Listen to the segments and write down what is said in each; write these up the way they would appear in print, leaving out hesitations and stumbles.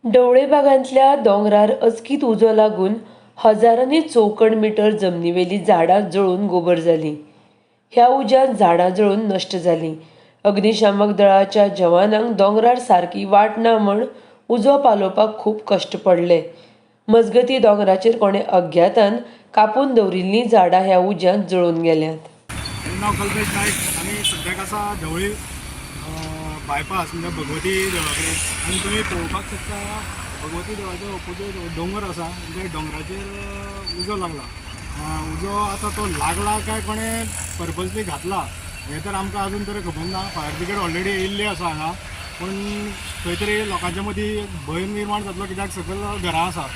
ढवळे भागांतल्या दोंगरार अचकीत उजो लागून हजारांनी चौकण मिटर जमनीवेली झाडां जळून गोबर जाली. ह्या उज्यान झाडां जळून नश्ट जालीं. अग्निशामक दळाच्या जवानांक दोंगरार सारकी वाट ना म्हण उजो पालोवपाक खूब कश्ट पडले. मजगतीं दोंगराचेर कोणे अज्ञातान कापून दवरिल्लीं झाडां ह्या उज्यांत जळून गेल्यांत. माझं नाव कल्पेश नायक आणि सद्याक आसा ढवळी बायपास म्हणजे भगवती देवळा कडेन. आनी तुमी पळोवपाक शकता भगवती देवळाच्या ओपोजीट दोंगर आसा म्हणजे दोंगराचेर उजो लागला. उजो आतां तो लागला काय कोणें पर्पजली घातला हें तर आमकां अजून तरी खबर ना. फायर ब्रिगेड ऑलरेडी येयल्ली आसा हांगा, पूण खंय तरी लोकांच्या मदीं भंय निर्माण जातलो कित्याक सकयल घरां आसा,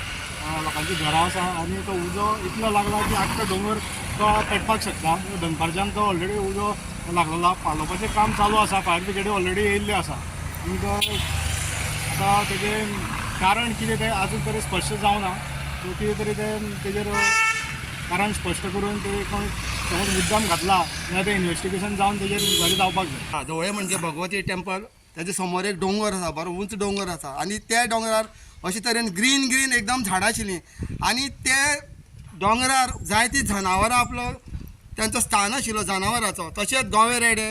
लोकांची घरां आसा आनी तो उजो इतलो लागला की आख्खो दोंगर तो पेटपाक शकता. दनपारच्यान तो ऑलरेडी उजो लागलेला. पालोवपाचें काम चालू आसा, फायर ब्रिगेडी ऑलरेडी येयल्ली आसा. आनी आतां तेजें कारण कितें तें आजून तरी स्पश्ट जावना. सो कितें तरी तेजेर कारण स्पश्ट करून ते कोण समज मुद्दाम घातला जाल्यार तें इन्वेस्टिगेशन जावन तेजेर बरें जावपाक जाय. ढवळे म्हणजे भगवती टेम्पल, त्याच्या समोर एक डोंगर आसा, बरो उंच डोंगर आसा आनी त्या डोंगरार अशे तरेन ग्रीन ग्रीन एकदम झाडां आशिल्लीं आनी ते दोंगरार जायतीं जनावरां आपलो त्यांचो स्थान आशिल्लो जनावरांचो. तशेंच गोवे रेडे,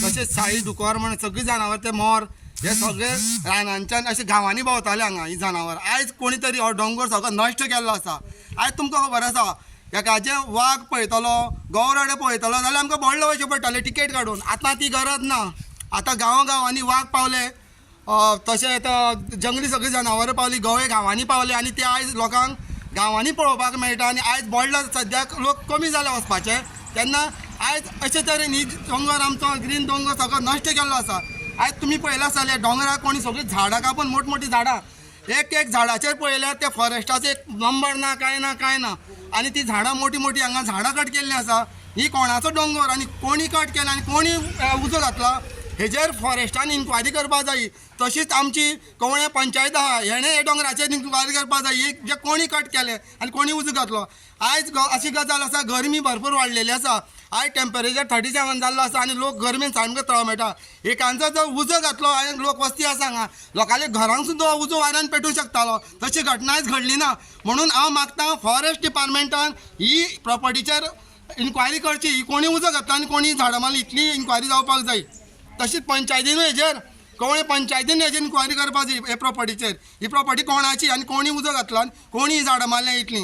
तशेंच साळी दुकोर म्हण सगळीं जनावर, ते मोर, हे सगळे रानांच्यान अशे गांवांनी भोंवताले हांगा ही जनावर. आयज कोणी तरी हो डोंगर सगळो नश्ट केल्लो आसा. आयज तुमकां खबर आसा एकाचे वाघ पळयतलो, गौराडे पळयतलो जाल्यार आमकां बोडले वयचे पडटाले टिकेट काडून. आतां ती गरज ना. आतां गांवांनी वाघ पावले, तशेंच जंगली सगळीं जनावरां पावली, गवे गांवांनी पावले आनी ते आयज लोकांक गांवांनी पळोवपाक मेळटा. आनी आयज बोडला सद्याक लोक कमी जाले वचपाचे. तेन्ना आयज अशे तरेन ही दोंगर आमचो ग्रीन दोंगर सगळो नश्ट केल्लो आसा. आयज तुमी पळयलां जाल्यार दोंगराक कोणी सगळीं झाडां कापून मोठमोठी झाडां, एक एक झाडाचेर पळयल्यार ते फॉरेस्टाचो एक नंबर ना, कांय ना. आनी ती झाडां मोठी मोठी हांगा झाडां कट केल्लीं आसा. ही कोणाचो दोंगर आनी कोणी कट केला आनी कोणी उजो घातला हेजेर फॉरेस्टान इन्क्वायरी करपाक जाय. तशीच आमची कवळें पंचायत आहा, हेणें हे दोंगराचेर इन्क्वायरी करपाक जाय जे कोणी कट केले आनी कोणी उजो घातलो. आयज अशी गजाल आसा, गरमी भरपूर वाडलेली आसा. आयज टेम्परेचर 37 जाल्लो आसा आनी लोक गरमेन सामको तळमळटा. एकांचो जर उजो घातलो आनी लोक वस्ती आसा हांगा, लोकांच्या घरांक सुद्दां उजो वाऱ्यान पेटूंक शकतालो. तशी घटना आयज घडली ना. म्हणून हांव मागतां फॉरेस्ट डिपार्टमेंटान ही प्रॉपर्टीचेर इन्क्वायरी करची. ही कोणी उजो घातला आनी कोणी झाडां मारली इतली इन्क्वायरी जावपाक जाय. तशीच पंचायतीनूय हेजेर कवळे पंचायतीन हेजेर इन्क्वायरी करपाक जाय. हे प्रॉपर्टीचेर ही प्रॉपर्टी कोणाची आनी कोणी उजो घातला आनी कोणी झाडां मारल्या इतली.